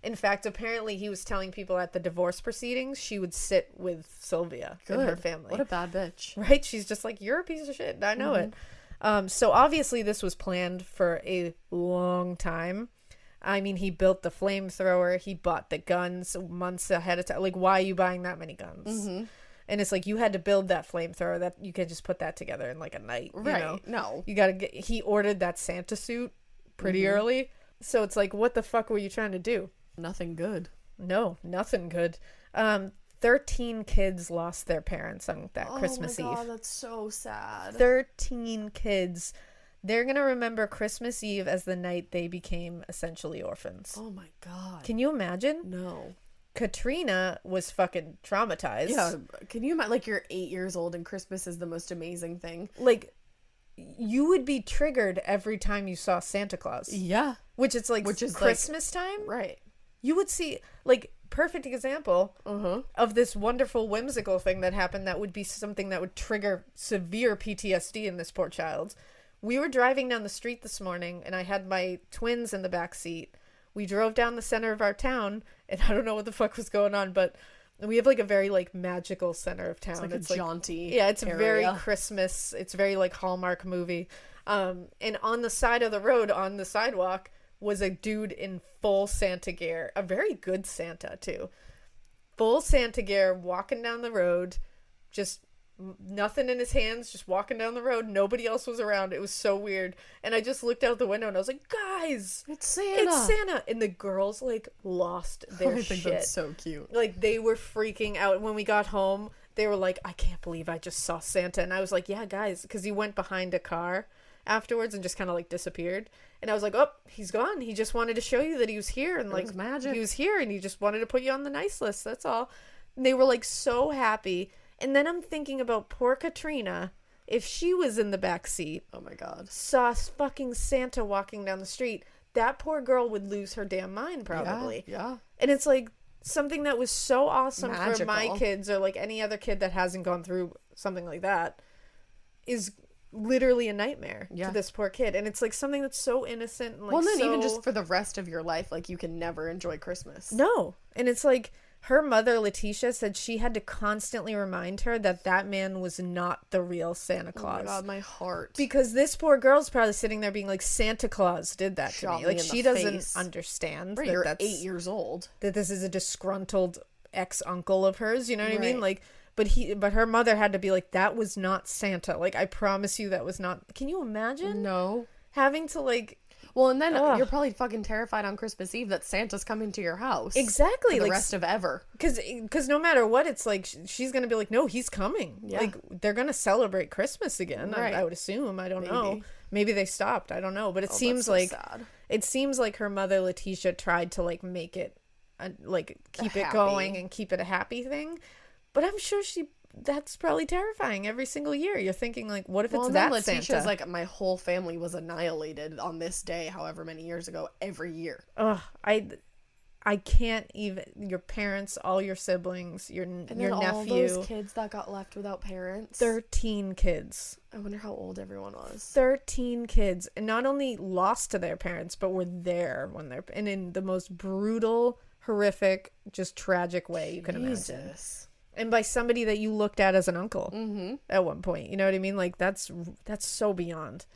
In fact, apparently he was telling people at the divorce proceedings she would sit with Sylvia and her family. What a bad bitch. Right? She's just like, you're a piece of shit. I know it. So obviously this was planned for a long time. I mean, he built the flamethrower. He bought the guns months ahead of time. Like, why are you buying that many guns? Mm-hmm. And it's like, you had to build that flamethrower. That you can't just put that together in like a night. Right. You know? No. You gotta get. He ordered that Santa suit pretty early. So it's like, what the fuck were you trying to do? Nothing good. No, nothing good. 13 kids lost their parents on that Christmas Eve. Oh my God, that's so sad. 13 kids. They're going to remember Christmas Eve as the night they became essentially orphans. Oh my God. Can you imagine? No. Katrina was fucking traumatized. Yeah. Can you imagine, like, you're 8 years old and Christmas is the most amazing thing? Like, you would be triggered every time you saw Santa Claus. Yeah. Which is Christmas time. Right. You would see, like, perfect example of this wonderful whimsical thing that happened that would be something that would trigger severe PTSD in this poor child. We were driving down the street this morning, and I had my twins in the back seat. We drove down the center of our town, and I don't know what the fuck was going on, but we have, like, a very, like, magical center of town. It's like a jaunty Yeah, it's area. very Christmas. It's very, like, Hallmark movie. And on the side of the road, on the sidewalk, was a dude in full Santa gear. A very good Santa, too. Full Santa gear, walking down the road, just nothing in his hands, just walking down the road. Nobody else was around. It was so weird. And I just looked out the window and I was like, guys, it's Santa. It's Santa. And the girls, like, lost their I think shit. that's so cute. Like, they were freaking out. When we got home, they were like, I can't believe I just saw Santa. And I was like, yeah, guys, because he went behind a car afterwards and just kind of, like, disappeared. And I was like, oh, he's gone. He just wanted to show you that he was here. And, like, magic. He was here and he just wanted to put you on the nice list. That's all. And they were, like, so happy. And then I'm thinking about poor Katrina. If she was in the back seat, oh my God, saw fucking Santa walking down the street, that poor girl would lose her damn mind probably. Yeah. And it's like something that was so awesome Magical. for my kids or like any other kid that hasn't gone through something like that is literally a nightmare to this poor kid. And it's like something that's so innocent and like, well, and then even just for the rest of your life, like, you can never enjoy Christmas. No. And it's like, her mother, Letitia, said she had to constantly remind her that that man was not the real Santa Claus. Oh my God, my heart. Because this poor girl's probably sitting there being like, Santa Claus did that to me. Like, she doesn't face. understand Right, that you're that's 8 years old. That this is a disgruntled ex-uncle of hers, you know what I mean? Like, but her mother had to be like, that was not Santa. Like, I promise you that was not. Can you imagine? No. Having to, like, well, and then you're probably fucking terrified on Christmas Eve that Santa's coming to your house. Exactly. For the like, rest of ever. Because no matter what, it's like she's going to be like, no, he's coming. Yeah. Like, they're going to celebrate Christmas again, right. I would assume. I don't know. Maybe they stopped. I don't know. But it seems so like sad. It seems like her mother, Letitia, tried to, like, make it, like, keep it going and keep it a happy thing. But I'm sure that's probably terrifying every single year. You're thinking, like, what if it's and that then Letitia's Santa? like, my whole family was annihilated on this day, however many years ago, every year. Ugh, I can't even. Your parents, all your siblings, your nephew. All those kids that got left without parents. 13 kids. I wonder how old everyone was. 13 kids, and not only lost to their parents, but were there when they're, and in the most brutal, horrific, just tragic way you can imagine. And by somebody that you looked at as an uncle at one point. You know what I mean? Like, that's so beyond.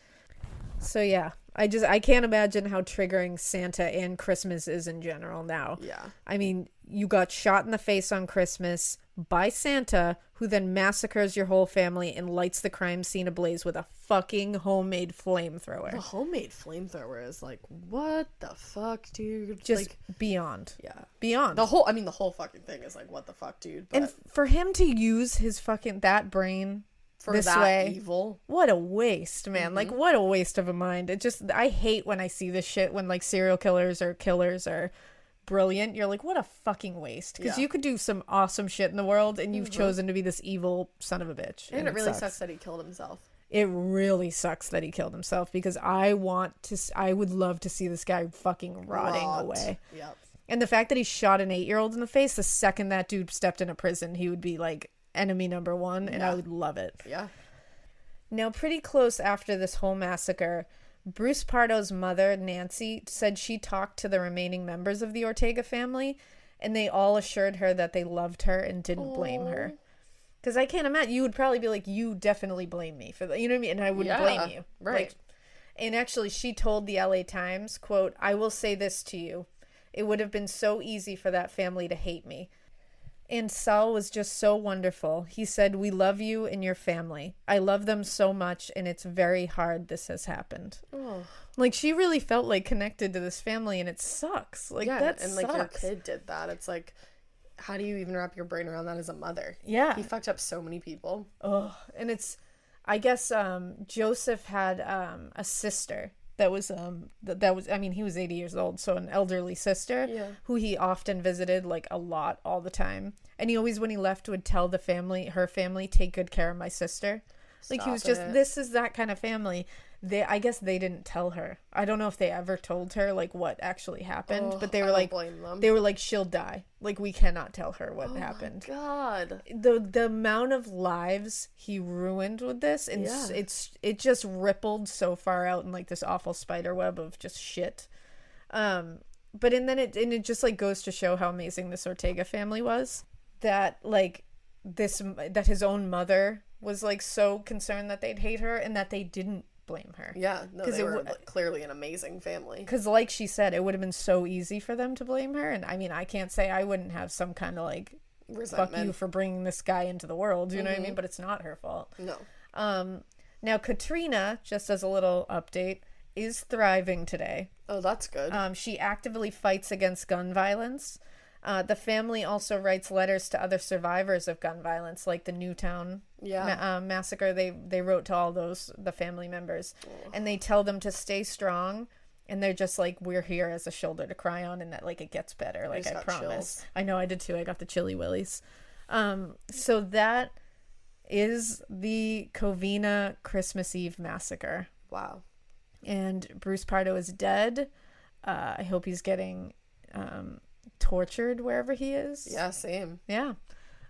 So yeah, I can't imagine how triggering Santa and Christmas is in general now. Yeah. I mean, you got shot in the face on Christmas by Santa, who then massacres your whole family and lights the crime scene ablaze with a fucking homemade flamethrower. The homemade flamethrower is like, what the fuck, dude? Just like, beyond. Yeah. Beyond. The whole fucking thing is like, what the fuck, dude? But And for him to use his fucking, that brain for this that way, evil. what a waste, man. Like, what a waste of a mind. It just, I hate when I see this shit when, like, serial killers are brilliant. You're like, what a fucking waste. Because you could do some awesome shit in the world, and you've chosen to be this evil son of a bitch. And it really sucks that he killed himself. It really sucks that he killed himself, because I would love to see this guy fucking rotting away. Yep. And the fact that he shot an 8-year-old in the face, the second that dude stepped in a prison, he would be like enemy number one, and I would love it. Yeah. Now, pretty close after this whole massacre, Bruce Pardo's mother, Nancy, said she talked to the remaining members of the Ortega family, and they all assured her that they loved her and didn't blame her. Because I can't imagine, you would probably be like, you definitely blame me for that. You know what I mean? And I wouldn't blame you. Right. Like, and actually, she told the LA Times, quote, "I will say this to you. It would have been so easy for that family to hate me. And Sal was just so wonderful. He said, 'We love you and your family. I love them so much, and it's very hard this has happened.'" Oh. Like, she really felt, like, connected to this family, and it sucks. Like, that and sucks. like your kid did that. It's like, how do you even wrap your brain around that as a mother? Yeah. He fucked up so many people. Oh, and it's, I guess, Joseph had a sister that was I mean, he was 80 years old, so an elderly sister who he often visited, like, a lot, all the time. And he always, when he left, would tell the family, her family, "Take good care of my sister." Like, he was just, this is that kind of family. I guess they didn't tell her. I don't know if they ever told her, like, what actually happened, but they were like, blame them. they were like, she'll die. Like, we cannot tell her what happened. Oh God. The amount of lives he ruined with this, and it just rippled so far out in, like, this awful spider web of just shit. But it just, like, goes to show how amazing this Ortega family was. That, like, that his own mother was, like, so concerned that they'd hate her, and that they didn't blame her. Yeah, no, they were clearly an amazing family. Because, like she said, it would have been so easy for them to blame her. And I mean, I can't say I wouldn't have some kind of, like, resentment. Fuck you for bringing this guy into the world. You know what I mean? But it's not her fault. No. Now, Katrina, just as a little update, is thriving today. Oh, that's good. She actively fights against gun violence. The family also writes letters to other survivors of gun violence, like the Newtown massacre. They wrote to all the family members, and they tell them to stay strong. And they're just like, we're here as a shoulder to cry on, and that, like, it gets better. Like, I promise. Chills. I know, I did too. I got the chilly willies. So that is the Covina Christmas Eve massacre. Wow. And Bruce Pardo is dead. I hope he's getting tortured wherever he is. Yeah, same. Yeah.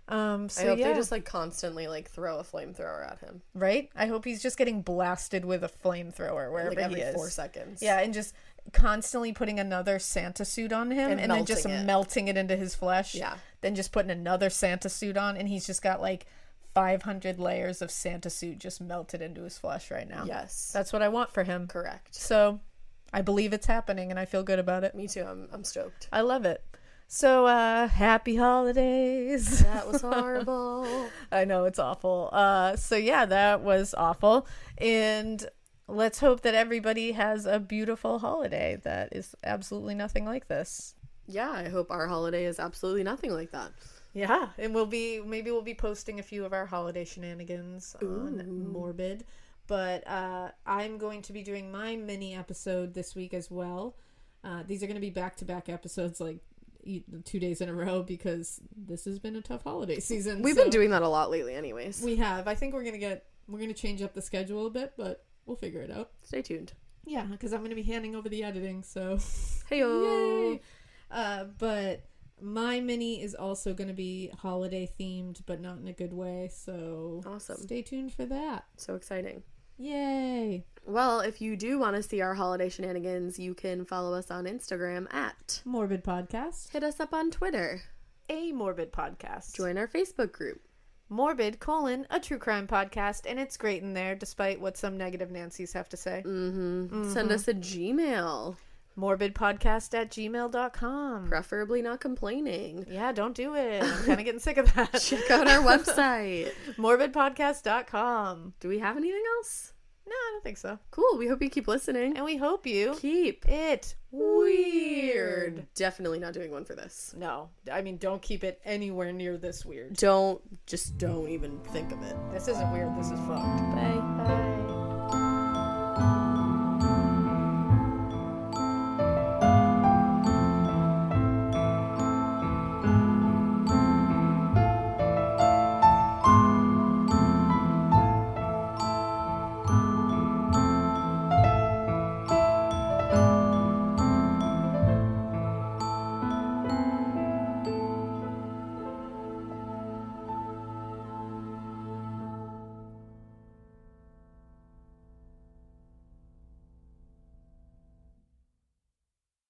So I hope they just, like, constantly, like, throw a flamethrower at him. Right? I hope he's just getting blasted with a flamethrower wherever he is. Every 4 seconds. Yeah, and just constantly putting another Santa suit on him, and then just melting it into his flesh. Yeah. Then just putting another Santa suit on, and he's just got, like, 500 layers of Santa suit just melted into his flesh right now. Yes. That's what I want for him. Correct. So I believe it's happening, and I feel good about it. Me too. I'm stoked. I love it. So, happy holidays. That was horrible. I know, it's awful. So yeah, that was awful. And let's hope that everybody has a beautiful holiday that is absolutely nothing like this. Yeah, I hope our holiday is absolutely nothing like that. Yeah, and maybe we'll be posting a few of our holiday shenanigans on Morbid. But I'm going to be doing my mini episode this week as well. These are going to be back-to-back episodes, like, eat 2 days in a row because this has been a tough holiday season. We've been doing that a lot lately anyways. We have. I think we're gonna change up the schedule a bit, but we'll figure it out. Stay tuned. Yeah, because I'm gonna be handing over the editing, so Heyo. Yay! But my mini is also gonna be holiday themed, but not in a good way, so Awesome. stay tuned for that. So exciting. Yay! Well, if you do want to see our holiday shenanigans, you can follow us on Instagram at Morbid Podcast. hit us up on Twitter. A Morbid Podcast. Join our Facebook group. Morbid, a true crime podcast, and it's great in there, despite what some negative Nancys have to say. Send us a Gmail. Morbidpodcast@gmail.com. Preferably not complaining. Yeah, don't do it. I'm kind of getting sick of that. Check out our website. Morbidpodcast.com. Do we have anything else? No, I don't think so. Cool. We hope you keep listening. And we hope you Keep it weird. Definitely not doing one for this. No, I mean, don't keep it anywhere near this weird. Don't even think of it. This isn't weird. This is fucked. Bye. Bye.